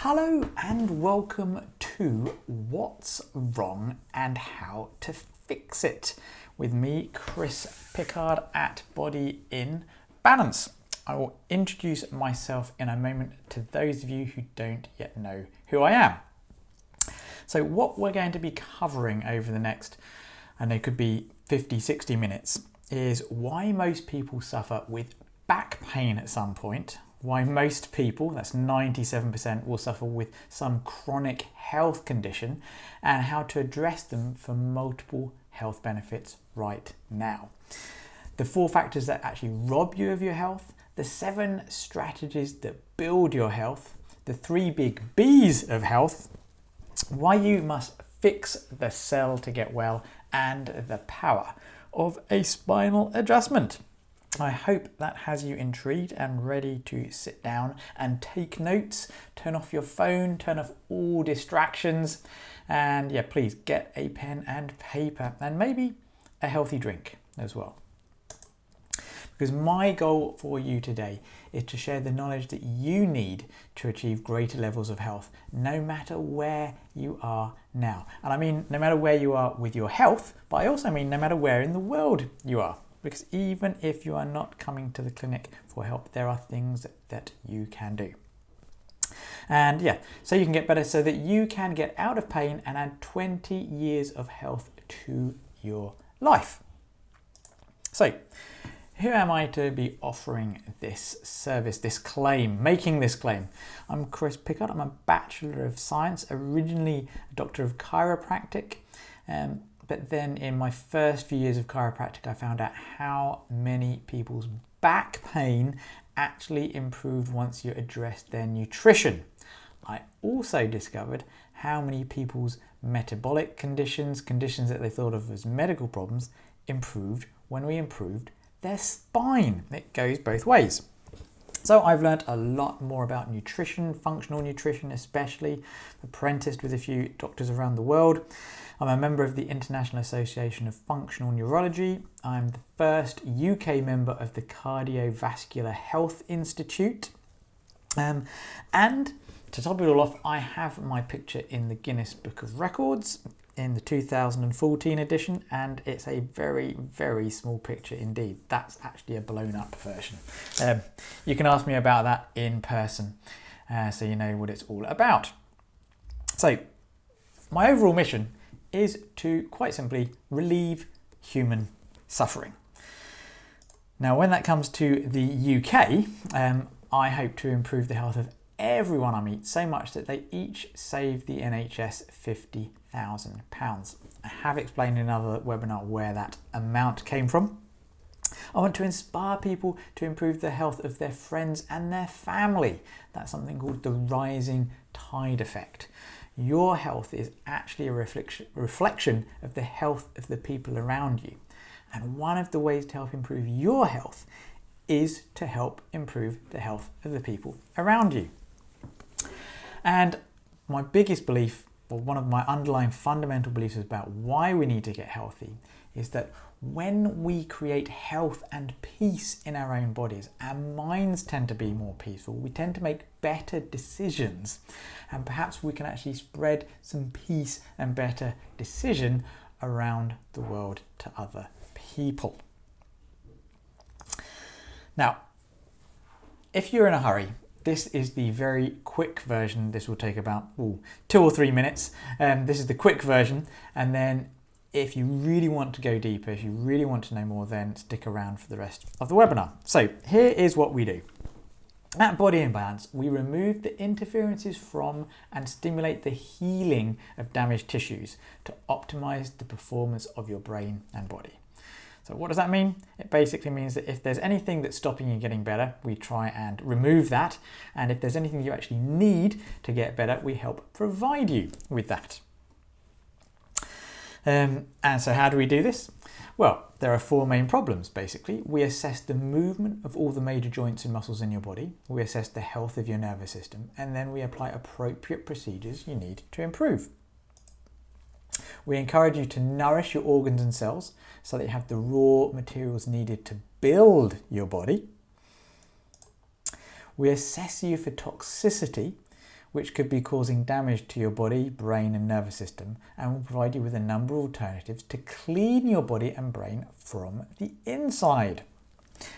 Hello and welcome to What's Wrong and How to Fix It with me, Chris Pickard at Body in Balance. I will introduce myself in a moment to those of you who don't yet know who I am. So what we're going to be covering over the next, and it could be 50, 60 minutes, is why most people suffer with back pain at some point, why most people, that's 97%, will suffer with some chronic health condition, and how to address them for multiple health benefits right now. The 4 factors that actually rob you of your health, the 7 strategies that build your health, the 3 big B's of health, why you must fix the cell to get well, and the power of a spinal adjustment. I hope that has you intrigued and ready to sit down and take notes, turn off your phone, turn off all distractions, and yeah, please get a pen and paper and maybe a healthy drink as well. Because my goal for you today is to share the knowledge that you need to achieve greater levels of health, no matter where you are now. And I mean, no matter where you are with your health, but I also mean no matter where in the world you are. Because even if you are not coming to the clinic for help, there are things that you can do. And yeah, so you can get better so that you can get out of pain and add 20 years of health to your life. So, who am I to be offering this service, this claim, making this claim? I'm Chris Pickard. I'm a Bachelor of Science, originally a Doctor of Chiropractic. But then in my first few years of chiropractic, I found out how many people's back pain actually improved once you addressed their nutrition. I also discovered how many people's metabolic conditions that they thought of as medical problems, improved when we improved their spine. It goes both ways. So I've learned a lot more about nutrition, functional nutrition especially, apprenticed with a few doctors around the world. I'm a member of the International Association of Functional Neurology. I'm the first UK member of the Cardiovascular Health Institute. And to top it all off, I have my picture in the Guinness Book of Records in the 2014 edition, and it's a very, very small picture indeed. That's actually a blown up version. You can ask me about that in person, so you know what it's all about. So my overall mission is to quite simply relieve human suffering. Now, when that comes to the UK, I hope to improve the health of everyone I meet so much that they each save the NHS £50,000. I have explained in another webinar where that amount came from. I want to inspire people to improve the health of their friends and their family. That's something called the rising tide effect. Your health is actually a reflection of the health of the people around you. And one of the ways to help improve your health is to help improve the health of the people around you. And my biggest belief, or one of my underlying fundamental beliefs about why we need to get healthy, is that when we create health and peace in our own bodies, our minds tend to be more peaceful. We tend to make better decisions, and perhaps we can actually spread some peace and better decision around the world to other people. Now, if you're in a hurry, this is the very quick version. This will take about 2 or 3 minutes. This is the quick version, and then if you really want to go deeper, if you really want to know more, then stick around for the rest of the webinar. So here is what we do. At Body in Balance, we remove the interferences from and stimulate the healing of damaged tissues to optimize the performance of your brain and body. So what does that mean? It basically means that if there's anything that's stopping you getting better, we try and remove that. And if there's anything you actually need to get better, we help provide you with that. And so how do we do this? Well, there are 4 main problems, basically. We assess the movement of all the major joints and muscles in your body. We assess the health of your nervous system, and then we apply appropriate procedures you need to improve. We encourage you to nourish your organs and cells so that you have the raw materials needed to build your body. We assess you for toxicity. which could be causing damage to your body, brain and nervous system, and will provide you with a number of alternatives to clean your body and brain from the inside.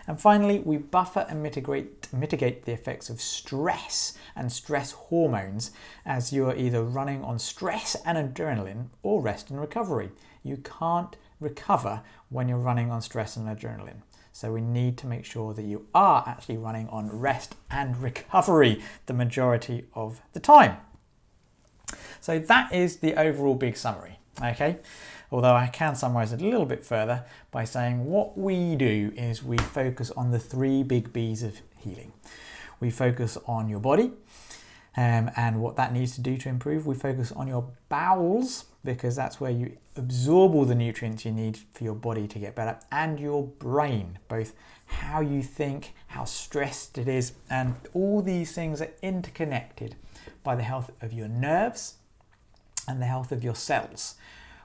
And finally, we buffer and mitigate the effects of stress and stress hormones as you are either running on stress and adrenaline or rest and recovery. You can't recover when you're running on stress and adrenaline. So we need to make sure that you are actually running on rest and recovery the majority of the time. So that is the overall big summary, okay? Although I can summarize it a little bit further by saying what we do is we focus on the 3 big B's of healing. We focus on your body and what that needs to do to improve. We focus on your bowels because that's where you absorb all the nutrients you need for your body to get better, and your brain, both how you think, how stressed it is, and all these things are interconnected by the health of your nerves and the health of your cells.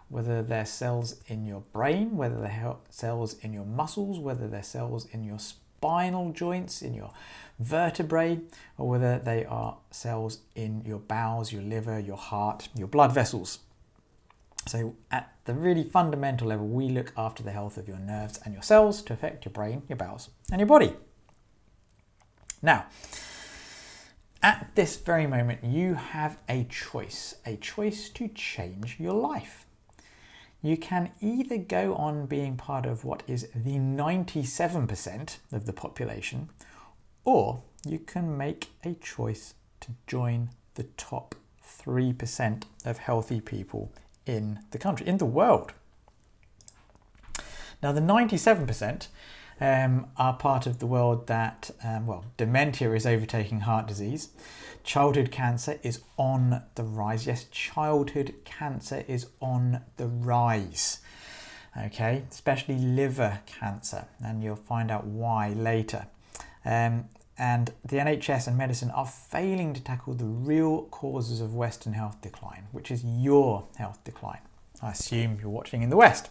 Whether they're cells in your brain, whether they're cells in your muscles, whether they're cells in your spinal joints, in your vertebrae, or whether they are cells in your bowels, your liver, your heart, your blood vessels. So at the really fundamental level, we look after the health of your nerves and your cells to affect your brain, your bowels, and your body. Now, at this very moment, you have a choice to change your life. You can either go on being part of what is the 97% of the population, or you can make a choice to join the top 3% of healthy people in the country, in the world. Now, the 97% are part of the world that, dementia is overtaking heart disease. Childhood cancer is on the rise. Yes, childhood cancer is on the rise. Okay, especially liver cancer, and you'll find out why later. And the NHS and medicine are failing to tackle the real causes of Western health decline, which is your health decline. I assume you're watching in the West.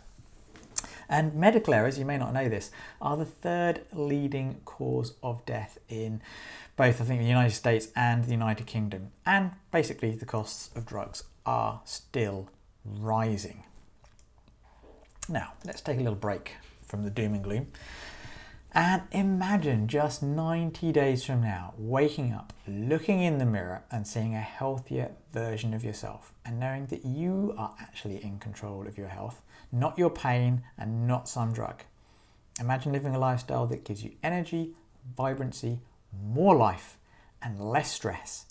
And medical errors, you may not know this, are the 3rd leading cause of death in both, I think, the United States and the United Kingdom. And basically the costs of drugs are still rising. Now, let's take a little break from the doom and gloom. And imagine just 90 days from now, waking up, looking in the mirror and seeing a healthier version of yourself and knowing that you are actually in control of your health, not your pain and not some drug. Imagine living a lifestyle that gives you energy, vibrancy, more life and less stress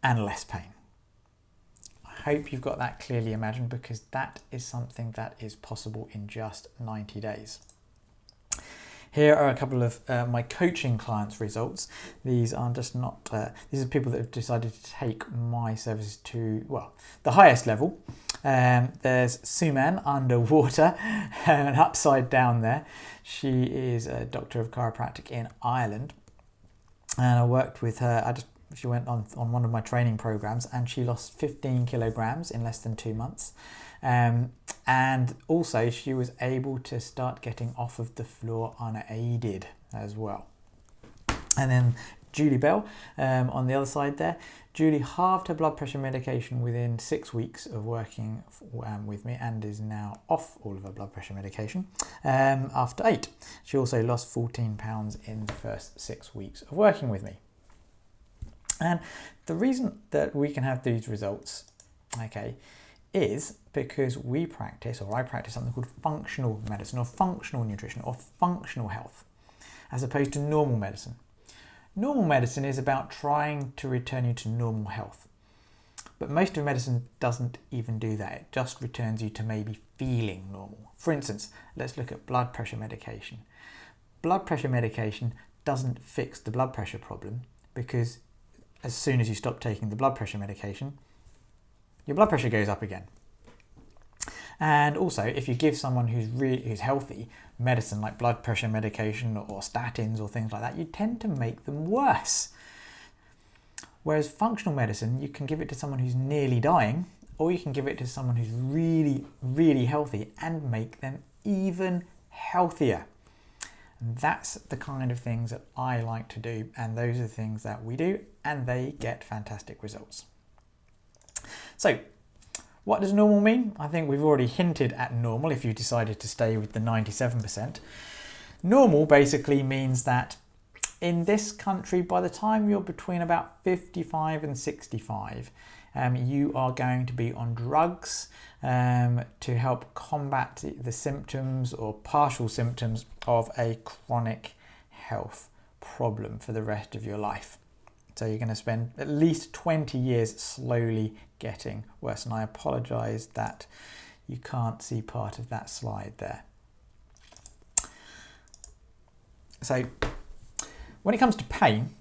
and less pain. I hope you've got that clearly imagined, because that is something that is possible in just 90 days. Here are a couple of my coaching clients' results. These are just not, these are people that have decided to take my services to, well, the highest level. There's Suman underwater and upside down there. She is a doctor of chiropractic in Ireland. And I worked with her, she went on one of my training programs, and she lost 15 kilograms in less than 2 months. And also she was able to start getting off of the floor unaided as well. And then Julie Bell on the other side there. Julie halved her blood pressure medication within 6 weeks of working with me, and is now off all of her blood pressure medication after 8. She also lost 14 pounds in the first 6 weeks of working with me. And the reason that we can have these results, okay, is because we practice, or I practice, something called functional medicine or functional nutrition or functional health, as opposed to normal medicine. Normal medicine is about trying to return you to normal health. But most of medicine doesn't even do that. It just returns you to maybe feeling normal. For instance, let's look at blood pressure medication. Blood pressure medication doesn't fix the blood pressure problem, because as soon as you stop taking the blood pressure medication, your blood pressure goes up again. And also, if you give someone who's healthy medicine like blood pressure medication or statins or things like that, you tend to make them worse. Whereas functional medicine, you can give it to someone who's nearly dying, or you can give it to someone who's really, really healthy and make them even healthier. That's the kind of things that I like to do, and those are the things that we do, and they get fantastic results. So what does normal mean? I think we've already hinted at normal if you decided to stay with the 97%. Normal basically means that in this country, by the time you're between about 55 and 65, you are going to be on drugs to help combat the symptoms or partial symptoms of a chronic health problem for the rest of your life. So you're going to spend at least 20 years slowly getting worse. And I apologise that you can't see part of that slide there. So when it comes to pain,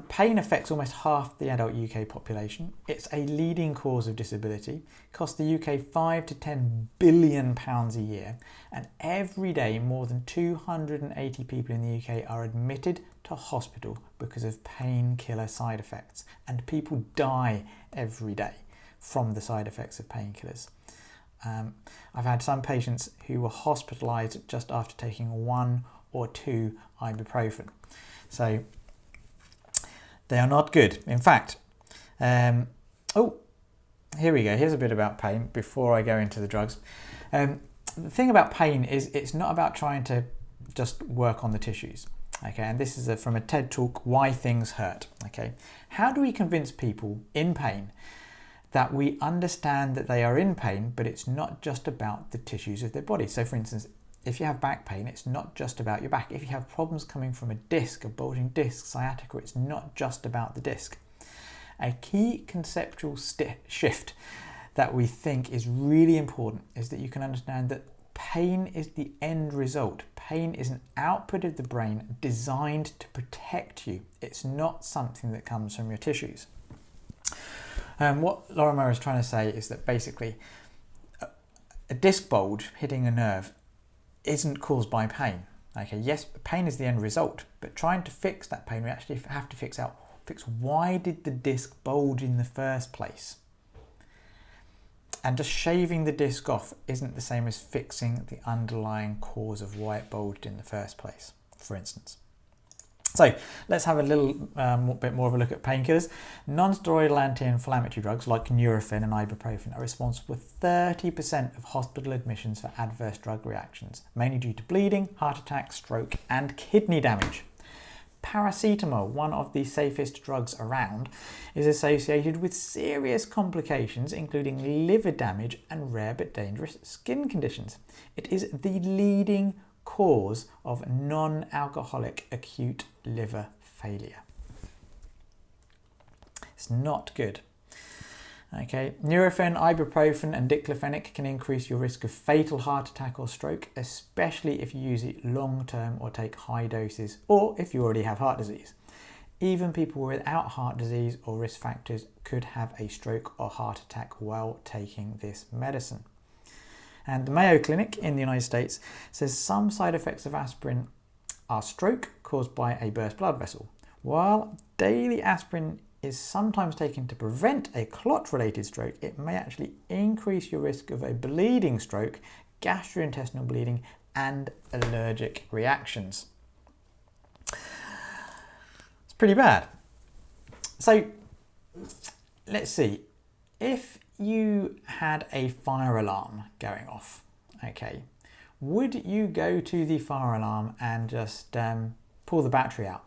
pain affects almost half the adult UK population. It's a leading cause of disability. It costs the UK £5 to £10 billion a year, and every day more than 280 people in the UK are admitted to hospital because of painkiller side effects, and people die every day from the side effects of painkillers. I've had some patients who were hospitalised just after taking 1 or 2 ibuprofen. So they are not good. In fact, oh, here we go. Here's a bit about pain before I go into the drugs. The thing about pain is it's not about trying to just work on the tissues. Okay, and this is from a TED talk, Why Things Hurt. Okay, how do we convince people in pain that we understand that they are in pain, but it's not just about the tissues of their body? So for instance, if you have back pain, it's not just about your back. If you have problems coming from a disc, a bulging disc, sciatica, it's not just about the disc. A key conceptual shift that we think is really important is that you can understand that pain is the end result. Pain is an output of the brain designed to protect you. It's not something that comes from your tissues. What Lorimer is trying to say is that basically a disc bulge hitting a nerve isn't caused by pain. Okay, yes, pain is the end result, but trying to fix that pain, we actually have to fix why did the disc bulge in the first place? And just shaving the disc off isn't the same as fixing the underlying cause of why it bulged in the first place, for instance. So let's have a little bit more of a look at painkillers. Non-steroidal anti-inflammatory drugs like Nurofen and ibuprofen are responsible for 30% of hospital admissions for adverse drug reactions, mainly due to bleeding, heart attack, stroke, and kidney damage. Paracetamol, one of the safest drugs around, is associated with serious complications including liver damage and rare but dangerous skin conditions. It is the leading cause of non-alcoholic acute liver failure. It's not good. Okay, Nurofen, ibuprofen and diclofenac can increase your risk of fatal heart attack or stroke, especially if you use it long-term or take high doses, or if you already have heart disease. Even people without heart disease or risk factors could have a stroke or heart attack while taking this medicine. And the Mayo Clinic in the United States says some side effects of aspirin are stroke caused by a burst blood vessel. While daily aspirin is sometimes taken to prevent a clot-related stroke, it may actually increase your risk of a bleeding stroke, gastrointestinal bleeding, and allergic reactions. It's pretty bad. So let's see. If you had a fire alarm going off, okay, would you go to the fire alarm and just pull the battery out?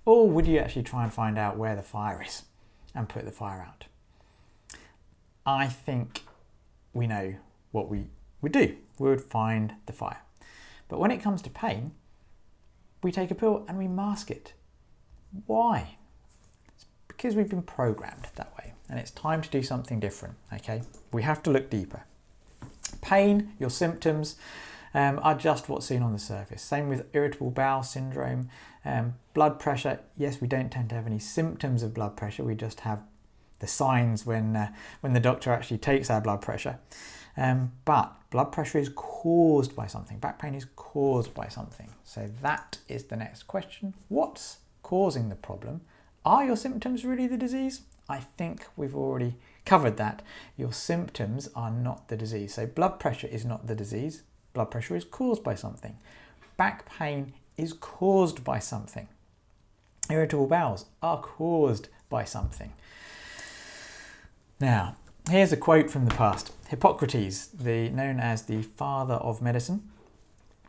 Or would you actually try and find out where the fire is and put the fire out? I think we know what we would do. We would find the fire. But when it comes to pain, we take a pill and we mask it. Why? It's because we've been programmed that way, and it's time to do something different, okay? We have to look deeper. Pain, your symptoms, are just what's seen on the surface. Same with irritable bowel syndrome, blood pressure. Yes, we don't tend to have any symptoms of blood pressure. We just have the signs when the doctor actually takes our blood pressure. But blood pressure is caused by something. Back pain is caused by something. So that is the next question. What's causing the problem? Are your symptoms really the disease? I think we've already covered that. Your symptoms are not the disease. So blood pressure is not the disease. Blood pressure is caused by something. back pain is caused by something. Irritable bowels are caused by something. Now, here's a quote from the past. Hippocrates, known as the father of medicine.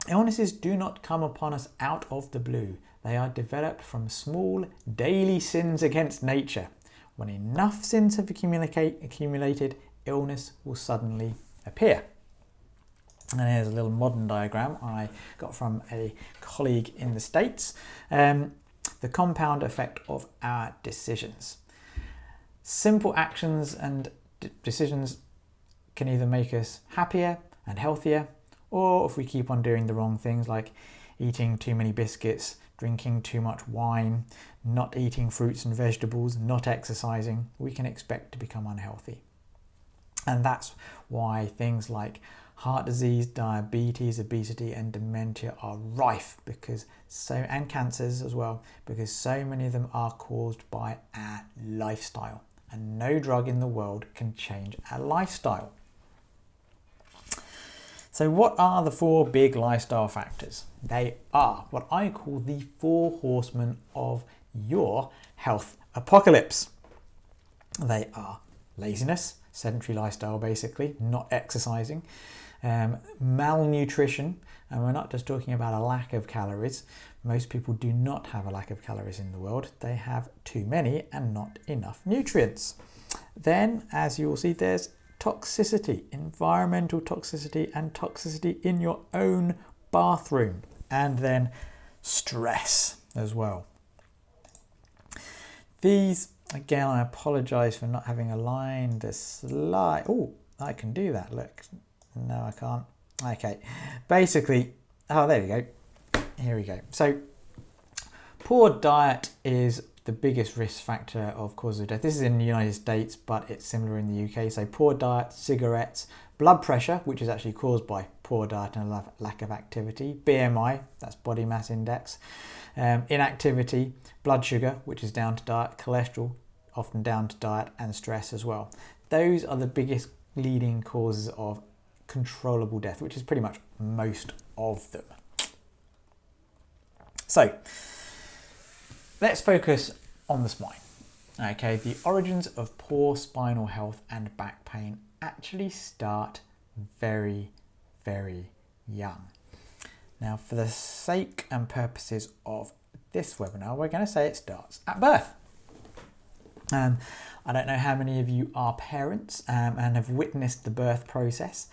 Illnesses do not come upon us out of the blue. They are developed from small daily sins against nature. When enough sins have accumulated, illness will suddenly appear. And here's a little modern diagram I got from a colleague in the States. The compound effect of our decisions. Simple actions and decisions can either make us happier and healthier, or if we keep on doing the wrong things like eating too many biscuits, drinking too much wine, not eating fruits and vegetables, not exercising, we can expect to become unhealthy. And that's why things like heart disease, diabetes, obesity and dementia are rife, and cancers as well, because so many of them are caused by our lifestyle, and no drug in the world can change our lifestyle. So what are the 4 big lifestyle factors? They are what I call the 4 horsemen of your health apocalypse. They are laziness, sedentary lifestyle basically, not exercising, malnutrition, and we're not just talking about a lack of calories. Most people do not have a lack of calories in the world. They have too many and not enough nutrients. Then, as you will see, there's toxicity, environmental toxicity and toxicity in your own bathroom, and then stress as well. These, again, I apologize for not having aligned the slide. Oh, I can do that, look. No, I can't. Okay, basically, oh, there we go. Here we go. So poor diet is the biggest risk factor of cause of death. This is in the United States, but it's similar in the UK. So poor diet, cigarettes, blood pressure, which is actually caused by poor diet and a lack of activity, BMI, that's body mass index, inactivity, blood sugar, which is down to diet, cholesterol, often down to diet, and stress as well. Those are the biggest leading causes of controllable death, which is pretty much most of them. So let's focus on the spine. Okay, the origins of poor spinal health and back pain actually start very, very young. Now, for the sake and purposes of this webinar, we're going to say it starts at birth. I don't know how many of you are parents and have witnessed the birth process.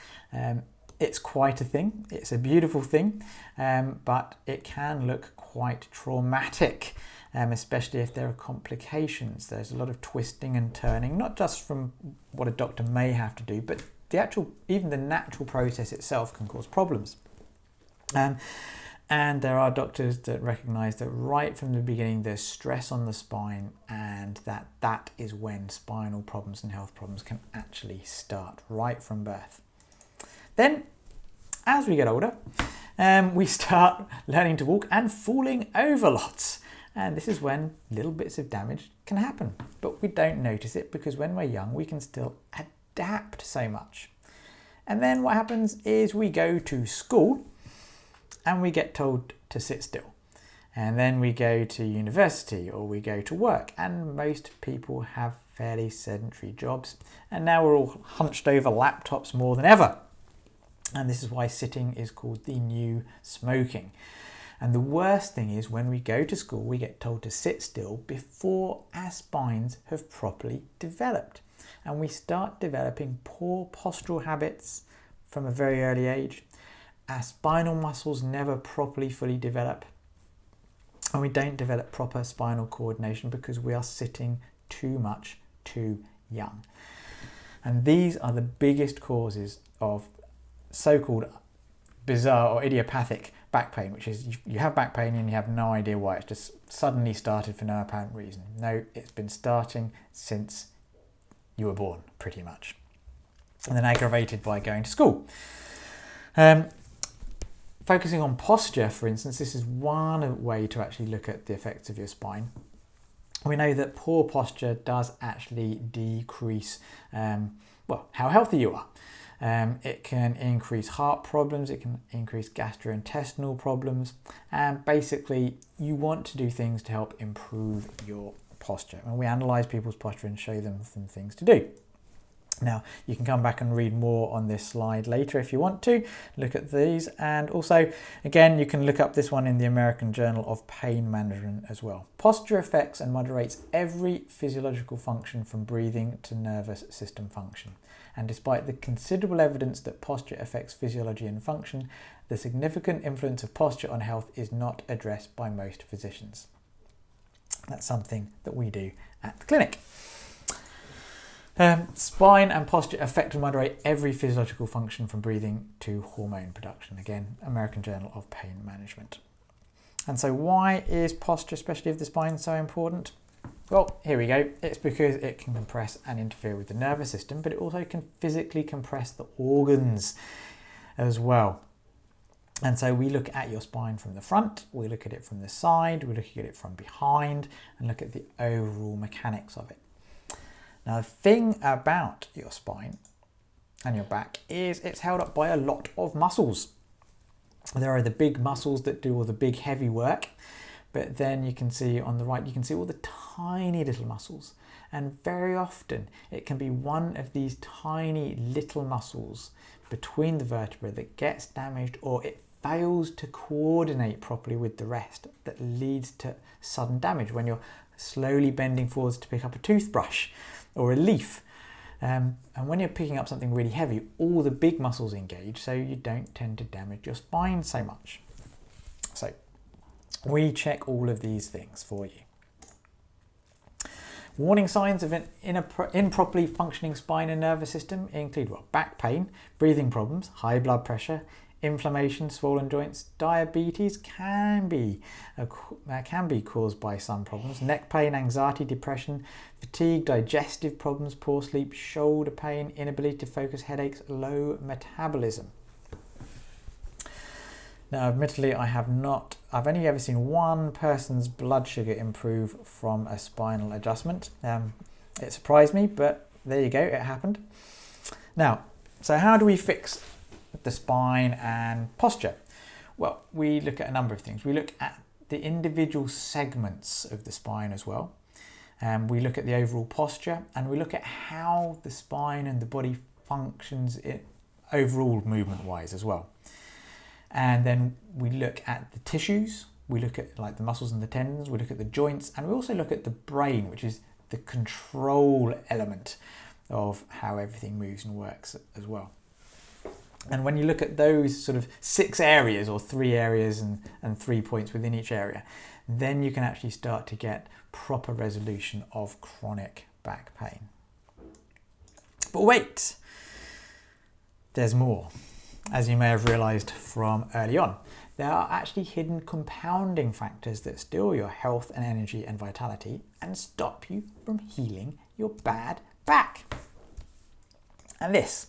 It's quite a thing. It's a beautiful thing, but it can look quite traumatic, especially if there are complications. There's a lot of twisting and turning, not just from what a doctor may have to do, but even the natural process itself can cause problems. And there are doctors that recognize that right from the beginning there's stress on the spine, and that is when spinal problems and health problems can actually start right from birth. Then, as we get older, we start learning to walk and falling over lots. And this is when little bits of damage can happen. But we don't notice it because when we're young, we can still adapt so much. And then what happens is we go to school and we get told to sit still. And then we go to university or we go to work. And most people have fairly sedentary jobs. And now we're all hunched over laptops more than ever. And this is why sitting is called the new smoking. And the worst thing is when we go to school, we get told to sit still before our spines have properly developed. And we start developing poor postural habits from a very early age. Our spinal muscles never properly fully develop. And we don't develop proper spinal coordination because we are sitting too much too young. And these are the biggest causes of so-called bizarre or idiopathic back pain, which is you have back pain and you have no idea why. It's just suddenly started for no apparent reason. No, it's been starting since you were born, pretty much. And then aggravated by going to school. Focusing on posture, for instance, this is one way to actually look at the effects of your spine. We know that poor posture does actually decrease how healthy you are. It can increase heart problems, it can increase gastrointestinal problems, and basically you want to do things to help improve your posture. And we analyse people's posture and show them some things to do. Now, you can come back and read more on this slide later if you want to, look at these. And also, again, you can look up this one in the American Journal of Pain Management as well. Posture affects and moderates every physiological function from breathing to nervous system function. And despite the considerable evidence that posture affects physiology and function, the significant influence of posture on health is not addressed by most physicians. That's something that we do at the clinic. Spine and posture affect and moderate every physiological function from breathing to hormone production. Again, American Journal of Pain Management. And so why is posture, especially of the spine, so important? Well, here we go. It's because it can compress and interfere with the nervous system, but it also can physically compress the organs as well. And so we look at your spine from the front, we look at it from the side, we look at it from behind, and look at the overall mechanics of it. Now, the thing about your spine and your back is it's held up by a lot of muscles. There are the big muscles that do all the big heavy work, but then you can see on the right, you can see all the tiny little muscles. And very often it can be one of these tiny little muscles between the vertebrae that gets damaged, or it fails to coordinate properly with the rest, that leads to sudden damage when you're slowly bending forwards to pick up a toothbrush or a leaf. And when you're picking up something really heavy, all the big muscles engage, so you don't tend to damage your spine so much. So we check all of these things for you. Warning signs of an improperly functioning spine and nervous system include back pain, breathing problems, high blood pressure, inflammation, swollen joints. Diabetes can be caused by some problems. Neck pain, anxiety, depression, fatigue, digestive problems, poor sleep, shoulder pain, inability to focus, headaches, low metabolism. Now, admittedly, I've only ever seen one person's blood sugar improve from a spinal adjustment. It surprised me, but there you go, it happened. Now, so how do we fix the spine and posture? Well, we look at a number of things. We look at the individual segments of the spine as well. We look at the overall posture, and we look at how the spine and the body functions overall movement-wise as well. And then we look at the tissues, we look at like the muscles and the tendons, we look at the joints, and we also look at the brain, which is the control element of how everything moves and works as well. And when you look at those sort of 6 areas, or 3 areas and 3 points within each area, then you can actually start to get proper resolution of chronic back pain. But wait, there's more. As you may have realised from early on, there are actually hidden compounding factors that steal your health and energy and vitality and stop you from healing your bad back. And this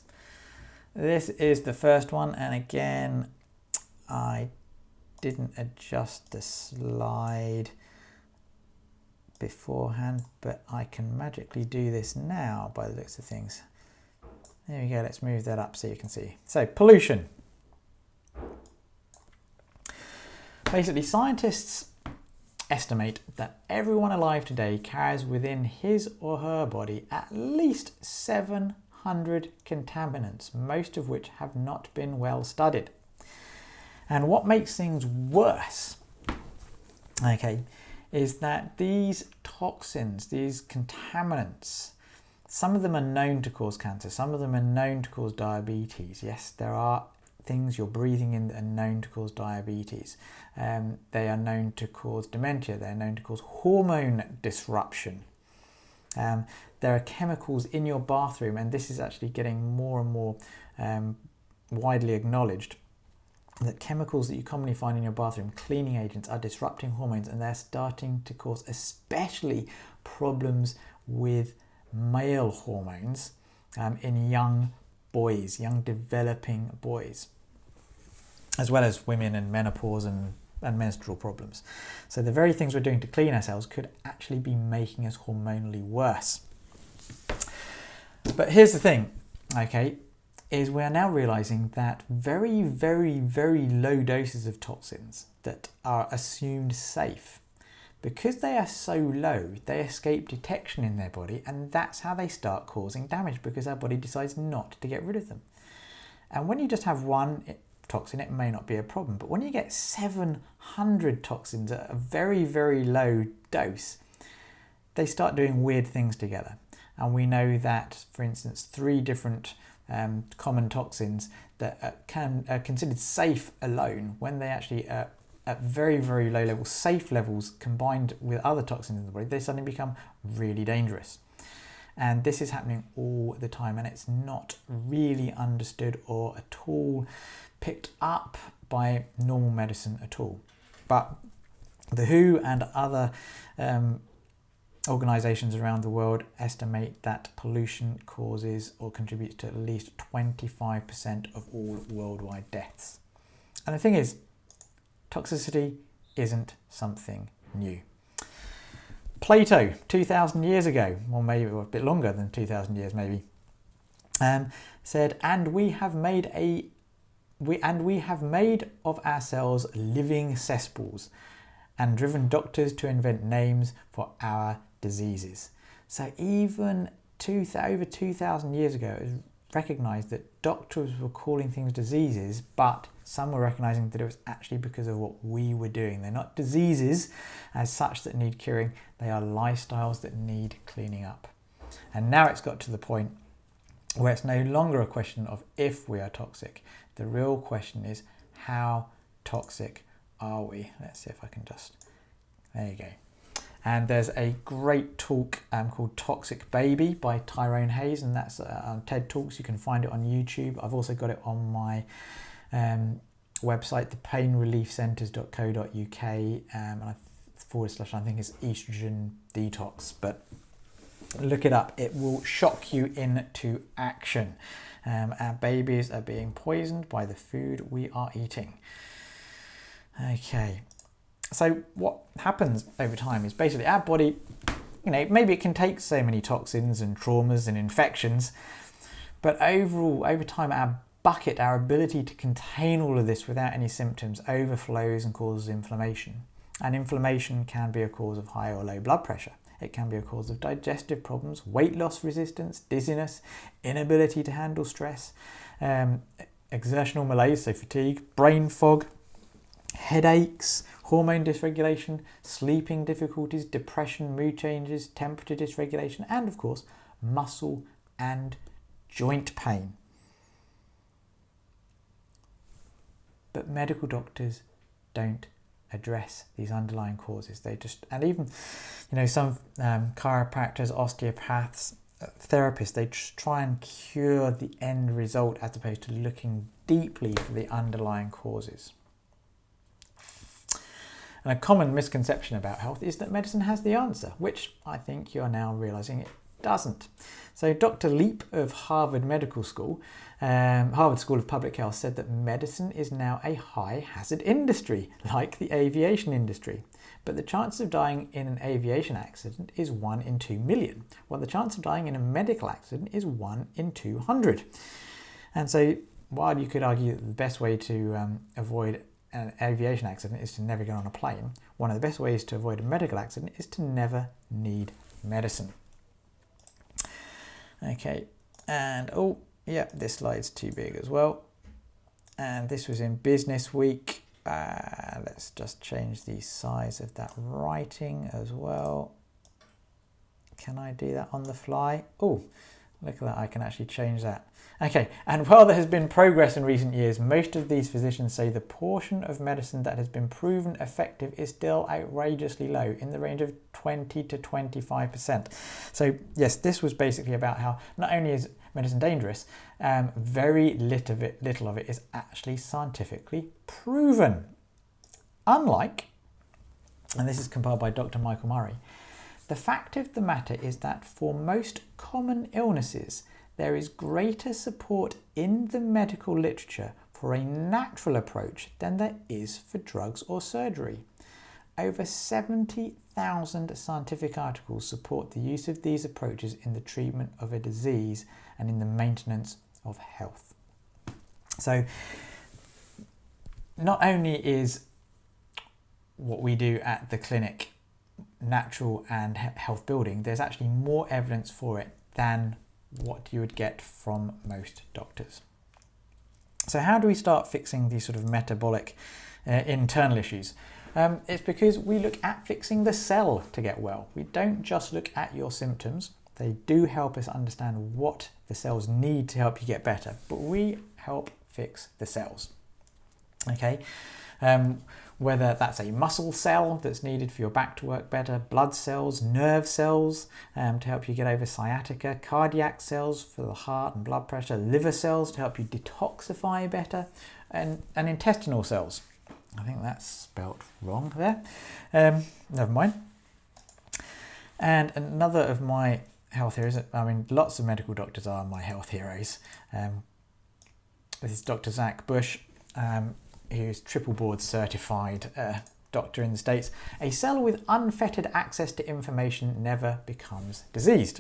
is the first one, and again, I didn't adjust the slide beforehand, but I can magically do this now by the looks of things. There we go, let's move that up so you can see. So, pollution. Basically, scientists estimate that everyone alive today carries within his or her body at least 700 contaminants, most of which have not been well studied. And what makes things worse, okay, is that these toxins, these contaminants, some of them are known to cause cancer, some of them are known to cause diabetes. Yes, there are things you're breathing in that are known to cause diabetes. They are known to cause dementia, they're known to cause hormone disruption. There are chemicals in your bathroom, and this is actually getting more and more widely acknowledged, that chemicals that you commonly find in your bathroom, cleaning agents, are disrupting hormones, and they're starting to cause especially problems with male hormones in young boys, young developing boys, as well as women and menopause and menstrual problems. So the very things we're doing to clean ourselves could actually be making us hormonally worse. But here's the thing, okay, is we're now realizing that very, very, very low doses of toxins that are assumed safe, because they are so low, they escape detection in their body, and that's how they start causing damage, because our body decides not to get rid of them. And when you just have one toxin, it may not be a problem, but when you get 700 toxins at a very, very low dose, they start doing weird things together. And we know that, for instance, 3 different common toxins that are considered safe alone, when they actually at very, very low levels, safe levels, combined with other toxins in the body, they suddenly become really dangerous. And this is happening all the time, and it's not really understood or at all picked up by normal medicine at all. But the WHO and other organisations around the world estimate that pollution causes or contributes to at least 25% of all worldwide deaths. And the thing is, toxicity isn't something new. Plato, 2,000 years ago, or maybe a bit longer than 2,000 years maybe, said, and we have made of ourselves living cesspools, and driven doctors to invent names for our diseases. So even over 2,000 years ago, it was recognised that doctors were calling things diseases, but some were recognising that it was actually because of what we were doing. They're not diseases as such that need curing, they are lifestyles that need cleaning up. And now it's got to the point where it's no longer a question of if we are toxic. The real question is, how toxic are we? Let's see if I can just, there you go. And there's a great talk called Toxic Baby by Tyrone Hayes, and that's on TED Talks. You can find it on YouTube. I've also got it on my website, thepainreliefcentres.co.uk, and / I think it's estrogen detox, but look it up. It will shock you into action. Our babies are being poisoned by the food we are eating. Okay, so what happens over time is basically our body, maybe it can take so many toxins and traumas and infections, but overall, over time, our ability to contain all of this without any symptoms overflows and causes inflammation. And inflammation can be a cause of high or low blood pressure. It can be a cause of digestive problems, weight loss resistance, dizziness, inability to handle stress, exertional malaise, so fatigue, brain fog, headaches, hormone dysregulation, sleeping difficulties, depression, mood changes, temperature dysregulation, and of course, muscle and joint pain. But medical doctors don't address these underlying causes. They just, and even, some chiropractors, osteopaths, therapists, they just try and cure the end result as opposed to looking deeply for the underlying causes. And a common misconception about health is that medicine has the answer, which I think you're now realising it doesn't. So Dr. Leap of Harvard Medical School, Harvard School of Public Health, said that medicine is now a high hazard industry, like the aviation industry. But the chance of dying in an aviation accident is 1 in 2 million, while the chance of dying in a medical accident is 1 in 200. And so while you could argue that the best way to avoid an aviation accident is to never get on a plane, one of the best ways to avoid a medical accident is to never need medicine. Okay, and oh yeah, this slide's too big as well. And this was in Business Week. Let's just change the size of that writing as well. Can I do that on the fly? Oh, look at that, I can actually change that. Okay, and while there has been progress in recent years, most of these physicians say the portion of medicine that has been proven effective is still outrageously low, in the range of 20 to 25%. So yes, this was basically about how not only is medicine dangerous, very little of it is actually scientifically proven. Unlike, and this is compiled by Dr. Michael Murray, the fact of the matter is that for most common illnesses, there is greater support in the medical literature for a natural approach than there is for drugs or surgery. Over 70,000 scientific articles support the use of these approaches in the treatment of a disease and in the maintenance of health. So not only is what we do at the clinic natural and health building, there's actually more evidence for it than what you would get from most doctors. So how do we start fixing these sort of metabolic internal issues? It's because we look at fixing the cell to get well. We don't just look at your symptoms. They do help us understand what the cells need to help you get better, but we help fix the cells. Okay, whether that's a muscle cell that's needed for your back to work better, blood cells, nerve cells to help you get over sciatica, cardiac cells for the heart and blood pressure, liver cells to help you detoxify better, and intestinal cells. I think that's spelt wrong there. Never mind. And another of my health heroes, I mean, lots of medical doctors are my health heroes. This is Dr. Zach Bush, who's triple board certified doctor in the States. A cell with unfettered access to information never becomes diseased.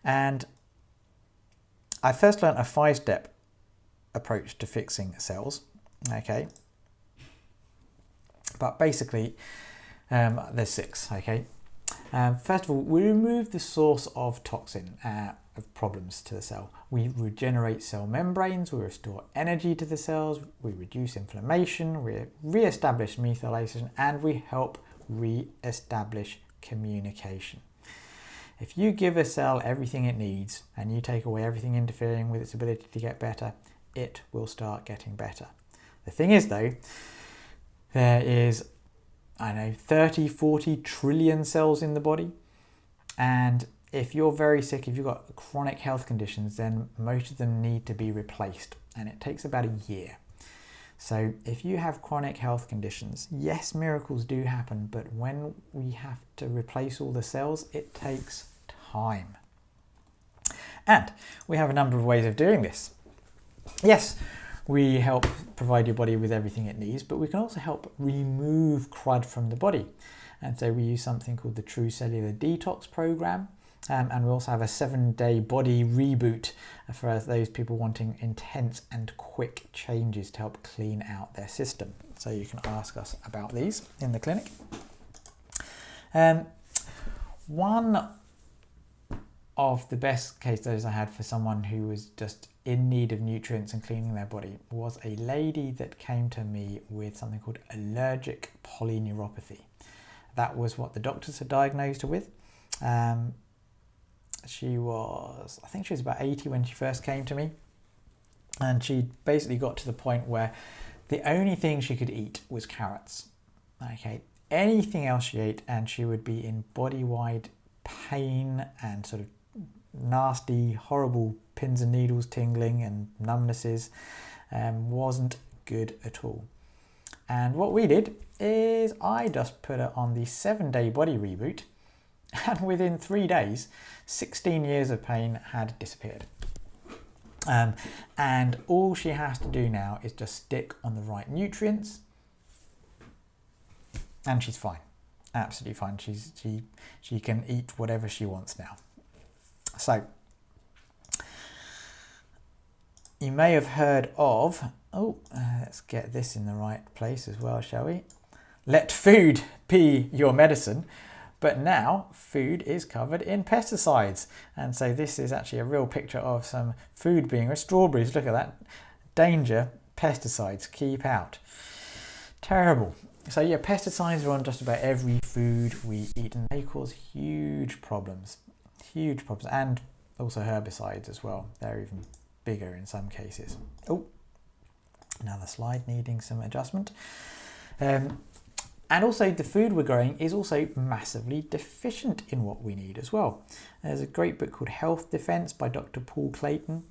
And I first learned a 5-step approach to fixing cells. Okay. But basically, there's 6, okay? First of all, we remove the source of toxin, of problems to the cell. We regenerate cell membranes, we restore energy to the cells, we reduce inflammation, we re-establish methylation, and we help re-establish communication. If you give a cell everything it needs and you take away everything interfering with its ability to get better, it will start getting better. The thing is though, there is, 30, 40 trillion cells in the body. And if you're very sick, if you've got chronic health conditions, then most of them need to be replaced. And it takes about a year. So if you have chronic health conditions, yes, miracles do happen. But when we have to replace all the cells, it takes time. And we have a number of ways of doing this. Yes, we help provide your body with everything it needs, but we can also help remove crud from the body. And so we use something called the True Cellular Detox Program. And we also have a 7-day body reboot for those people wanting intense and quick changes to help clean out their system. So you can ask us about these in the clinic. One of the best case studies I had for someone who was just in need of nutrients and cleaning their body was a lady that came to me with something called allergic polyneuropathy. That was what the doctors had diagnosed her with. I think she was about 80 when she first came to me. And she basically got to the point where the only thing she could eat was carrots. Okay, anything else she ate and she would be in body-wide pain and sort of nasty, horrible pins and needles tingling and numbnesses. Wasn't good at all. And what we did is I just put her on the 7-day body reboot, and within 3 days 16 years of pain had disappeared. And all she has to do now is just stick on the right nutrients and she's fine, absolutely fine. She can eat whatever she wants now. So you may have heard of, let's get this in the right place as well, shall we? Let food be your medicine. But now food is covered in pesticides. And so this is actually a real picture of some food being, strawberries, look at that. Danger, pesticides, keep out. Terrible. So yeah, pesticides are on just about every food we eat and they cause huge problems, and also herbicides as well. They're even bigger in some cases. Oh, another slide needing some adjustment. And also the food we're growing is also massively deficient in what we need as well. There's a great book called Health Defense by Dr. Paul Clayton.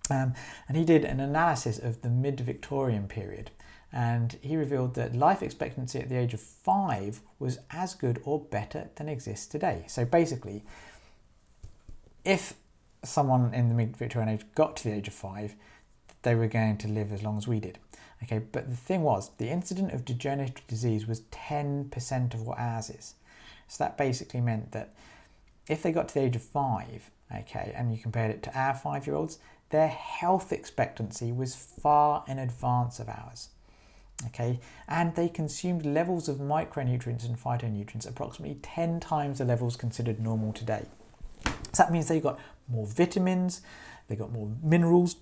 And he did an analysis of the mid-Victorian period. And he revealed that life expectancy at the age of 5 was as good or better than exists today. So basically, if someone in the mid-Victorian age got to the age of 5, they were going to live as long as we did. Okay, but the thing was, the incidence of degenerative disease was 10% of what ours is. So that basically meant that if they got to the age of 5, okay, and you compared it to our 5-year-olds, their health expectancy was far in advance of ours. Okay, and they consumed levels of micronutrients and phytonutrients approximately 10 times the levels considered normal today. So that means they got more vitamins, they got more minerals,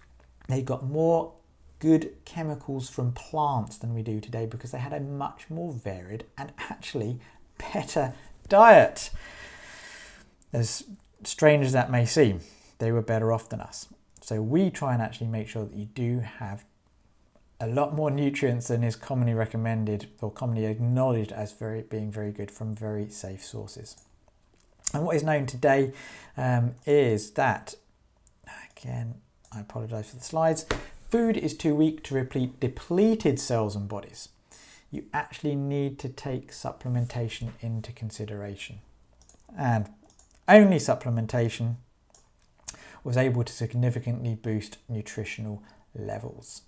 they got more good chemicals from plants than we do today because they had a much more varied and actually better diet. As strange as that may seem, they were better off than us. So we try and actually make sure that you do have a lot more nutrients than is commonly recommended or commonly acknowledged as being very good from very safe sources. And what is known today is that, again, I apologise for the slides, food is too weak to replete depleted cells and bodies. You actually need to take supplementation into consideration. And only supplementation was able to significantly boost nutritional levels.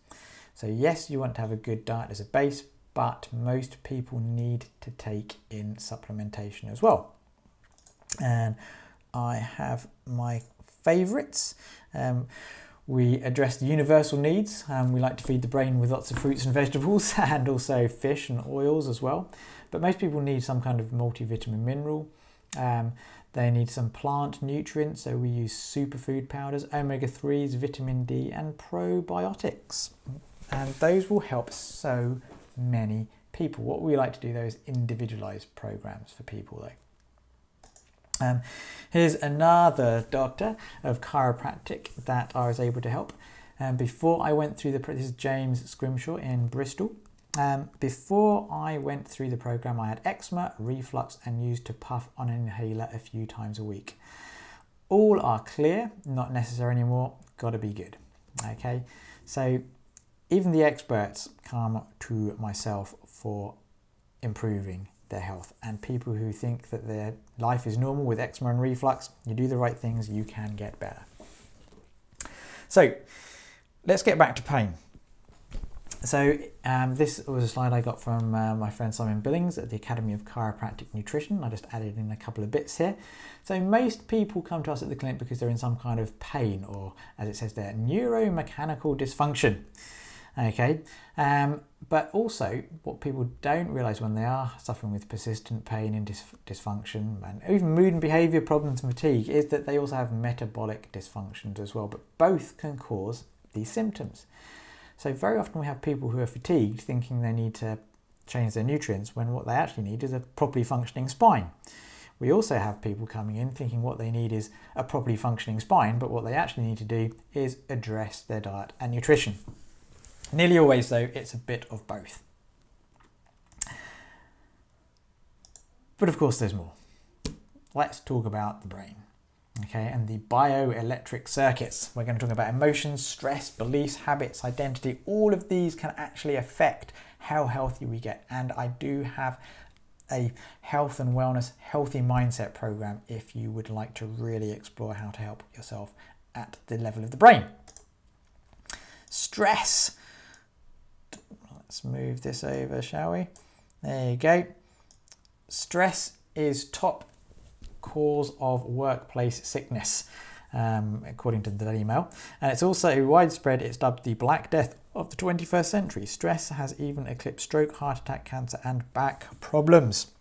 So yes, you want to have a good diet as a base, but most people need to take in supplementation as well. And I have my favourites. We address the universal needs. We like to feed the brain with lots of fruits and vegetables and also fish and oils as well. But most people need some kind of multivitamin mineral. They need some plant nutrients, so we use superfood powders, omega-3s, vitamin D and probiotics. And those will help so many people. What we like to do though is individualised programs for people though. Here's another doctor of chiropractic that I was able to help. Before I went through this is James Scrimshaw in Bristol. Before I went through the program, I had eczema, reflux, and used to puff on an inhaler a few times a week. All are clear, not necessary anymore, gotta be good. Okay, so even the experts come to myself for improving their health, and people who think that their life is normal with eczema and reflux, you do the right things, you can get better. So let's get back to pain. So this was a slide I got from my friend Simon Billings at the Academy of Chiropractic Nutrition. I just added in a couple of bits here. So most people come to us at the clinic because they're in some kind of pain, or as it says there, neuromechanical dysfunction. Okay, but also what people don't realise when they are suffering with persistent pain and dysfunction and even mood and behaviour problems and fatigue is that they also have metabolic dysfunctions as well, but both can cause these symptoms. So very often we have people who are fatigued thinking they need to change their nutrients when what they actually need is a properly functioning spine. We also have people coming in thinking what they need is a properly functioning spine, but what they actually need to do is address their diet and nutrition. Nearly always though, it's a bit of both. But of course there's more. Let's talk about the brain. Okay, and the bioelectric circuits. We're going to talk about emotions, stress, beliefs, habits, identity. All of these can actually affect how healthy we get. And I do have a health and wellness, healthy mindset program if you would like to really explore how to help yourself at the level of the brain. Stress. Let's move this over, shall we? There you go. Stress is top cause of workplace sickness, according to the Daily Mail. And it's also widespread. It's dubbed the Black Death of the 21st century. Stress has even eclipsed stroke, heart attack, cancer, and back problems.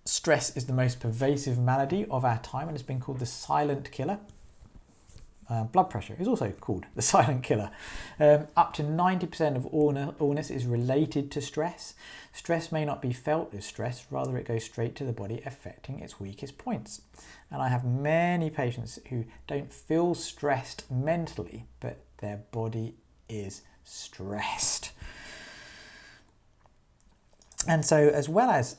Stress is the most pervasive malady of our time and has been called the silent killer. Blood pressure is also called the silent killer. Up to 90% of illness is related to stress. Stress may not be felt as stress, rather it goes straight to the body, affecting its weakest points. And I have many patients who don't feel stressed mentally, but their body is stressed. And so as well as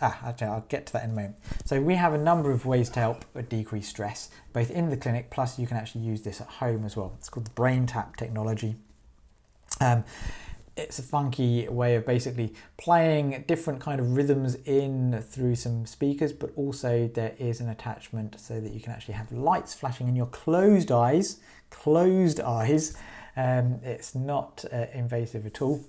actually, I'll get to that in a moment. So we have a number of ways to help decrease stress, both in the clinic, plus you can actually use this at home as well. It's called the brain tap technology. It's a funky way of basically playing different kind of rhythms in through some speakers, but also there is an attachment so that you can actually have lights flashing in your closed eyes. It's not invasive at all.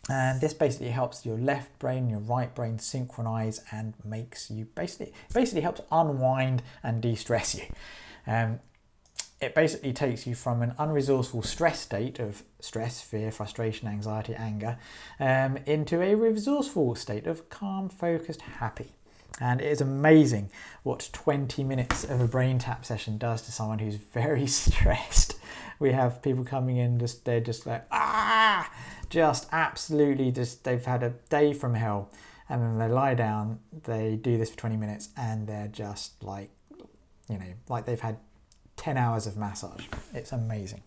And this basically helps your left brain, your right brain synchronize and makes you basically helps unwind and de-stress you. It basically takes you from an unresourceful stress state of stress, fear, frustration, anxiety, anger, into a resourceful state of calm, focused, happy. And it is amazing what 20 minutes of a brain tap session does to someone who's very stressed. We have people coming in, they're just like, just absolutely, they've had a day from hell. And then they lie down, they do this for 20 minutes, and they're just like, like they've had 10 hours of massage. It's amazing.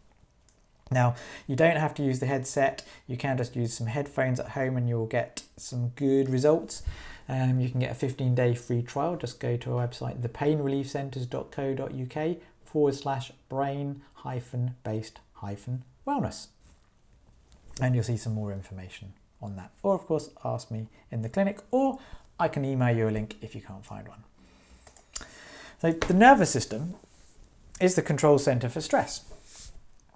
Now, you don't have to use the headset. You can just use some headphones at home and you'll get some good results. You can get a 15-day free trial. Just go to our website, thepainreliefcenters.co.uk/brain-based-wellness. And you'll see some more information on that. Or, of course, ask me in the clinic, or I can email you a link if you can't find one. So the nervous system is the control center for stress.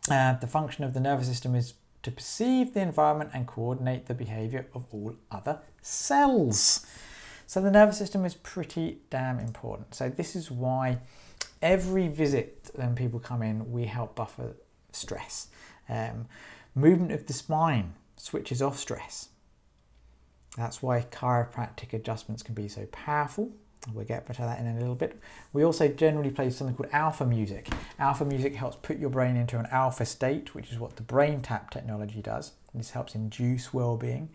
The function of the nervous system is to perceive the environment and coordinate the behavior of all other cells. So the nervous system is pretty damn important. So this is why every visit when people come in, we help buffer stress. Movement of the spine switches off stress. That's why chiropractic adjustments can be so powerful. We'll get to that in a little bit. We also generally play something called alpha music. Alpha music helps put your brain into an alpha state, which is what the brain tap technology does. This helps induce well-being.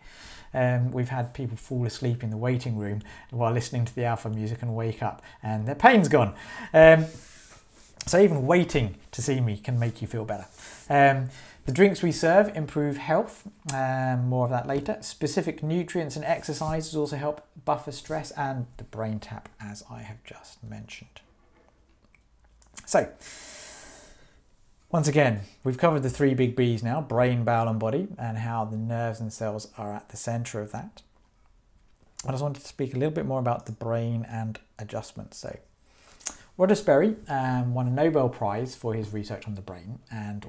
We've had people fall asleep in the waiting room while listening to the alpha music and wake up and their pain's gone. So even waiting to see me can make you feel better. The drinks we serve improve health, more of that later. Specific nutrients and exercises also help buffer stress, and the brain tap, as I have just mentioned. So, once again, we've covered the 3 big B's now, brain, bowel and body, and how the nerves and cells are at the center of that. I just wanted to speak a little bit more about the brain and adjustments. So, Roger Sperry won a Nobel Prize for his research on the brain, and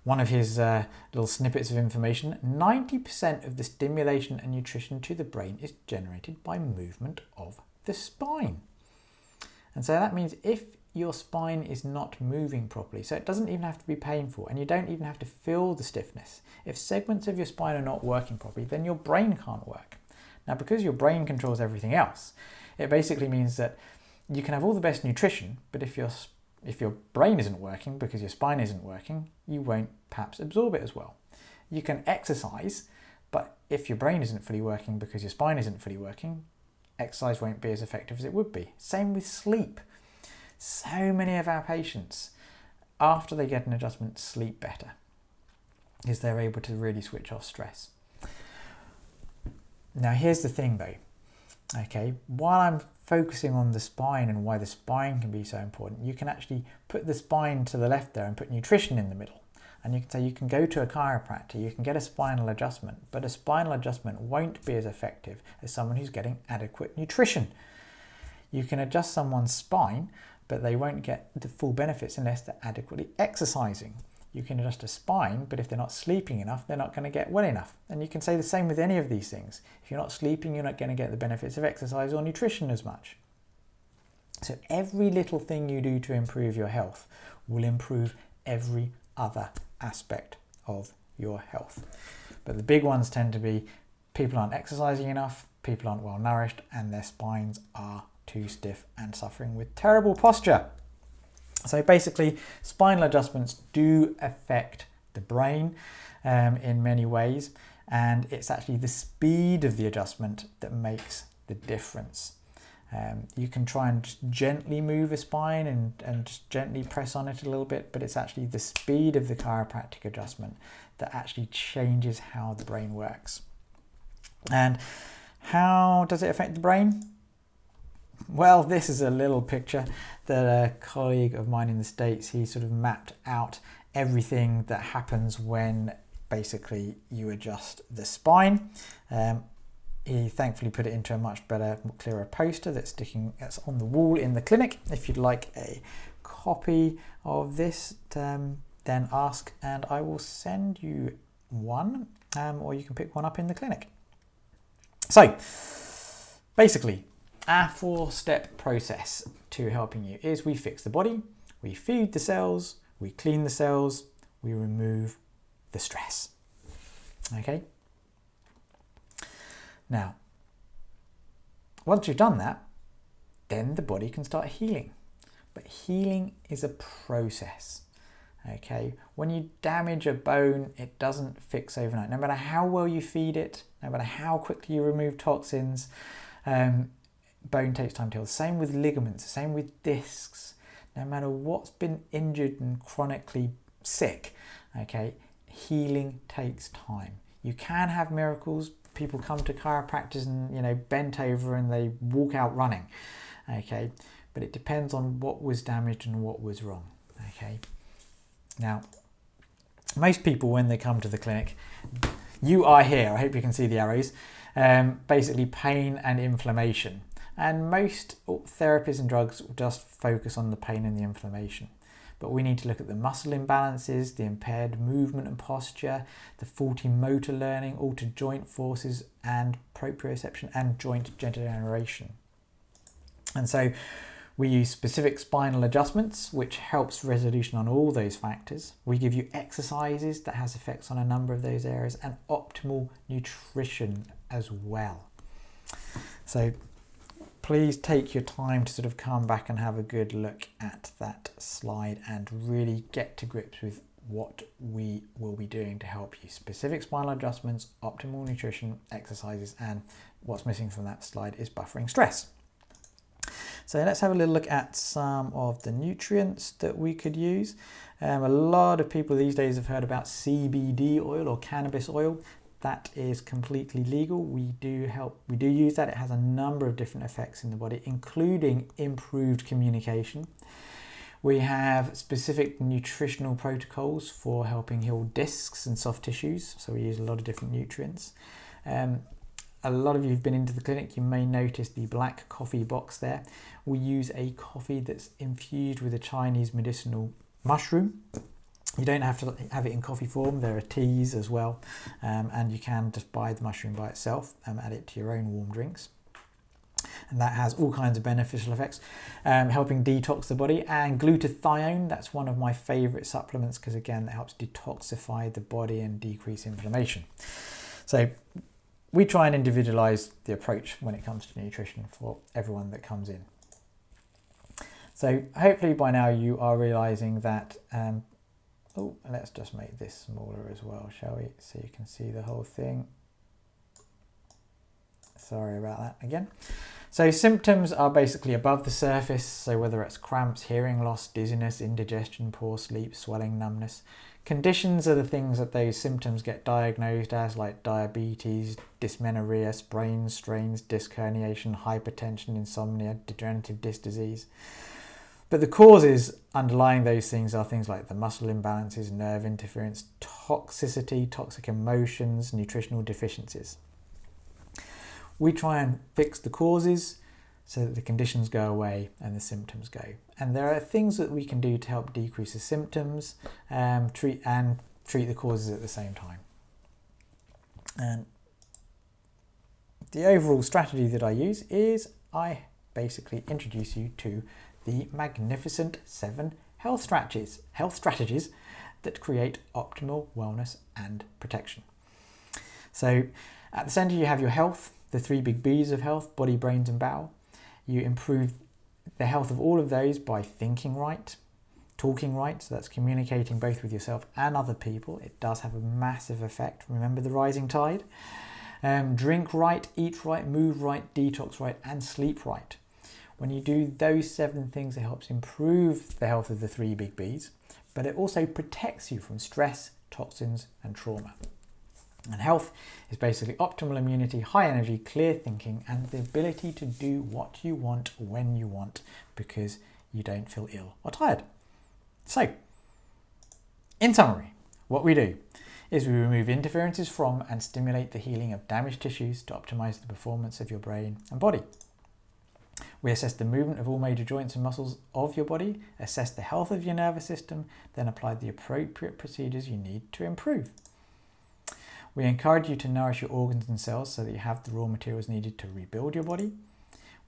one of his little snippets of information, 90% of the stimulation and nutrition to the brain is generated by movement of the spine. And so that means if your spine is not moving properly, so it doesn't even have to be painful and you don't even have to feel the stiffness. If segments of your spine are not working properly, then your brain can't work. Now, because your brain controls everything else, it basically means that you can have all the best nutrition, but if your brain isn't working because your spine isn't working, you won't perhaps absorb it as well. You can exercise, but if your brain isn't fully working because your spine isn't fully working, exercise won't be as effective as it would be. Same with sleep. So many of our patients, after they get an adjustment, sleep better because they're able to really switch off stress. Now here's the thing though, okay, while I'm focusing on the spine and why the spine can be so important, you can actually put the spine to the left there and put nutrition in the middle. And you can say you can go to a chiropractor, you can get a spinal adjustment, but a spinal adjustment won't be as effective as someone who's getting adequate nutrition. You can adjust someone's spine, but they won't get the full benefits unless they're adequately exercising. You can adjust a spine, but if they're not sleeping enough, they're not going to get well enough. And you can say the same with any of these things. If you're not sleeping, you're not going to get the benefits of exercise or nutrition as much. So every little thing you do to improve your health will improve every other aspect of your health. But the big ones tend to be people aren't exercising enough, people aren't well nourished, and their spines are too stiff and suffering with terrible posture. So basically, spinal adjustments do affect the brain in many ways, and it's actually the speed of the adjustment that makes the difference. You can try and just gently move a spine and just gently press on it a little bit, but it's actually the speed of the chiropractic adjustment that actually changes how the brain works. And how does it affect the brain? Well, this is a little picture that a colleague of mine in the States, he sort of mapped out everything that happens when basically you adjust the spine. He thankfully put it into a much better, clearer poster that's on the wall in the clinic. If you'd like a copy of this, then ask and I will send you one, or you can pick one up in the clinic. So basically, our 4-step process to helping you is we fix the body, We feed the cells, we clean the cells, we remove the stress. Okay? Now, once you've done that, then the body can start healing. But healing is a process. Okay? When you damage a bone, it doesn't fix overnight. No matter how well you feed it, no matter how quickly you remove toxins, bone takes time to heal. Same with ligaments, same with discs. No matter what's been injured and chronically sick, okay, healing takes time. You can have miracles. People come to chiropractors and, you know, bent over and they walk out running, okay, but it depends on what was damaged and what was wrong. Okay, now most people, when they come to the clinic, you are here, I hope you can see the arrows, basically pain and inflammation, and most therapies and drugs just focus on the pain and the inflammation. But we need to look at the muscle imbalances, the impaired movement and posture, the faulty motor learning, altered joint forces and proprioception and joint degeneration. And so we use specific spinal adjustments, which helps resolution on all those factors. We give you exercises that has effects on a number of those areas, and optimal nutrition as well. So please take your time to sort of come back and have a good look at that slide and really get to grips with what we will be doing to help you. Specific spinal adjustments, optimal nutrition, exercises, and what's missing from that slide is buffering stress. So let's have a little look at some of the nutrients that we could use. A lot of people these days have heard about CBD oil or cannabis oil. That is completely legal. We do use that. It has a number of different effects in the body, including improved communication. We have specific nutritional protocols for helping heal discs and soft tissues. So we use a lot of different nutrients. A lot of you who've been into the clinic, you may notice the black coffee box there. We use a coffee that's infused with a Chinese medicinal mushroom. You don't have to have it in coffee form. There are teas as well, and you can just buy the mushroom by itself and add it to your own warm drinks. And that has all kinds of beneficial effects, helping detox the body. And glutathione, that's one of my favorite supplements because, again, that helps detoxify the body and decrease inflammation. So we try and individualize the approach when it comes to nutrition for everyone that comes in. So hopefully by now you are realizing that let's just make this smaller as well, shall we? So you can see the whole thing. Sorry about that again. So symptoms are basically above the surface. So whether it's cramps, hearing loss, dizziness, indigestion, poor sleep, swelling, numbness. Conditions are the things that those symptoms get diagnosed as, like diabetes, dysmenorrhea, sprains, strains, disc herniation, hypertension, insomnia, degenerative disc disease. But the causes underlying those things are things like the muscle imbalances, nerve interference, toxicity, toxic emotions, nutritional deficiencies. We try and fix the causes so that the conditions go away and the symptoms go. And there are things that we can do to help decrease the symptoms, treat the causes at the same time. And the overall strategy that I use is I basically introduce you to the magnificent 7 health strategies that create optimal wellness and protection. So at the center you have your health, the 3 big B's of health: body, brains and bowel. You improve the health of all of those by thinking right, talking right, so that's communicating both with yourself and other people. It does have a massive effect. Remember the rising tide. Drink right, eat right, move right, detox right, and sleep right. When you do those 7 things, it helps improve the health of the 3 big B's, but it also protects you from stress, toxins, and trauma. And health is basically optimal immunity, high energy, clear thinking, and the ability to do what you want when you want because you don't feel ill or tired. So, in summary, what we do is we remove interferences from and stimulate the healing of damaged tissues to optimize the performance of your brain and body. We assess the movement of all major joints and muscles of your body, assess the health of your nervous system, then apply the appropriate procedures you need to improve. We encourage you to nourish your organs and cells so that you have the raw materials needed to rebuild your body.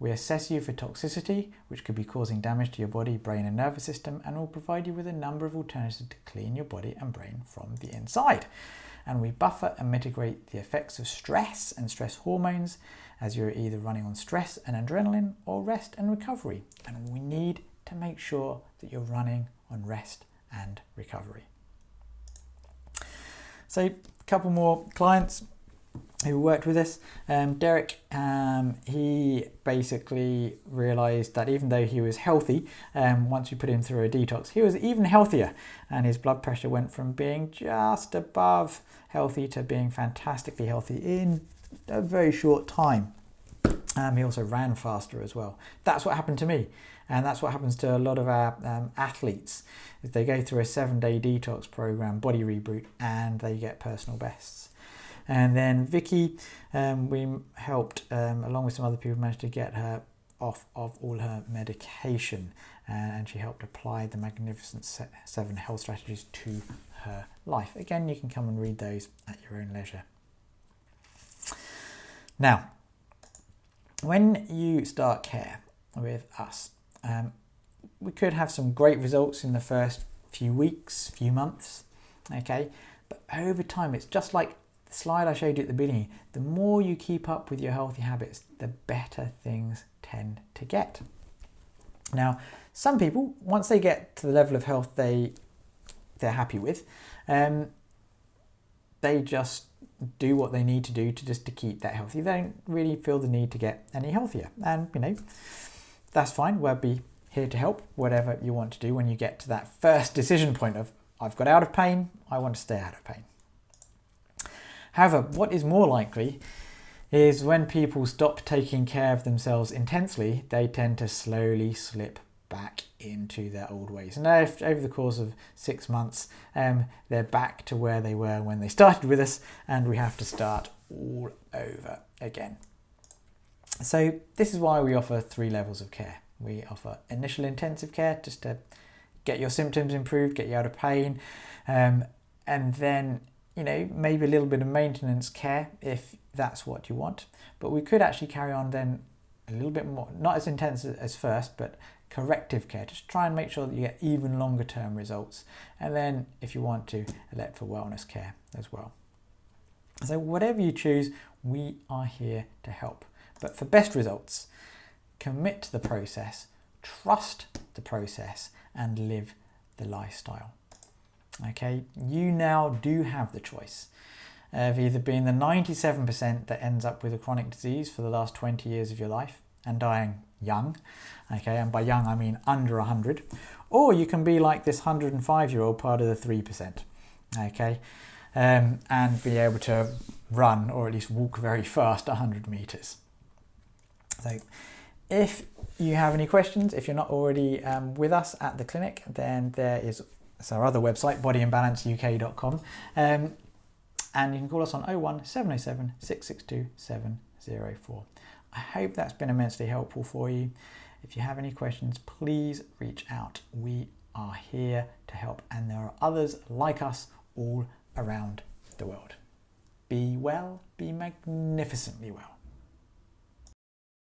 We assess you for toxicity, which could be causing damage to your body, brain and nervous system, and will provide you with a number of alternatives to clean your body and brain from the inside. And we buffer and mitigate the effects of stress and stress hormones, as you're either running on stress and adrenaline or rest and recovery. And we need to make sure that you're running on rest and recovery. So a couple more clients who worked with us. Derek, he basically realized that even though he was healthy, once we put him through a detox, he was even healthier, and his blood pressure went from being just above healthy to being fantastically healthy in a very short time. He also ran faster as well. That's what happened to me, and that's what happens to a lot of our athletes. Is they go through a 7-day detox program, body reboot, and they get personal bests. And then Vicky, we helped, along with some other people, managed to get her off of all her medication, and she helped apply the Magnificent 7 health strategies to her life. Again, you can come and read those at your own leisure. Now, when you start care with us, we could have some great results in the first few weeks, few months, okay? But over time, it's just like the slide I showed you at the beginning. The more you keep up with your healthy habits, the better things tend to get. Now, some people, once they get to the level of health they're happy with, they just do what they need to do to keep that healthy. They don't really feel the need to get any healthier, and that's fine. We'll be here to help whatever you want to do when you get to that first decision point of, I've got out of pain, I want to stay out of pain. However, what is more likely is when people stop taking care of themselves intensely, they tend to slowly slip back into their old ways. And over the course of 6 months, they're back to where they were when they started with us, and we have to start all over again. So this is why we offer 3 levels of care. We offer initial intensive care, just to get your symptoms improved, get you out of pain, and then maybe a little bit of maintenance care if that's what you want. But we could actually carry on then a little bit more, not as intense as first, but corrective care, just try and make sure that you get even longer term results. And then if you want to, elect for wellness care as well. So whatever you choose, we are here to help. But for best results, commit to the process, trust the process, and live the lifestyle. Okay, you now do have the choice of either being the 97% that ends up with a chronic disease for the last 20 years of your life and dying young, okay, and by young I mean under 100, or you can be like this 105-year-old part of the 3%, okay, and be able to run or at least walk very fast 100 meters. So if you have any questions, if you're not already with us at the clinic, then it's our other website, bodyandbalanceuk.com, and you can call us on 01 707 662 704. I hope that's been immensely helpful for you. If you have any questions, please reach out. We are here to help, and there are others like us all around the world. Be well, be magnificently well.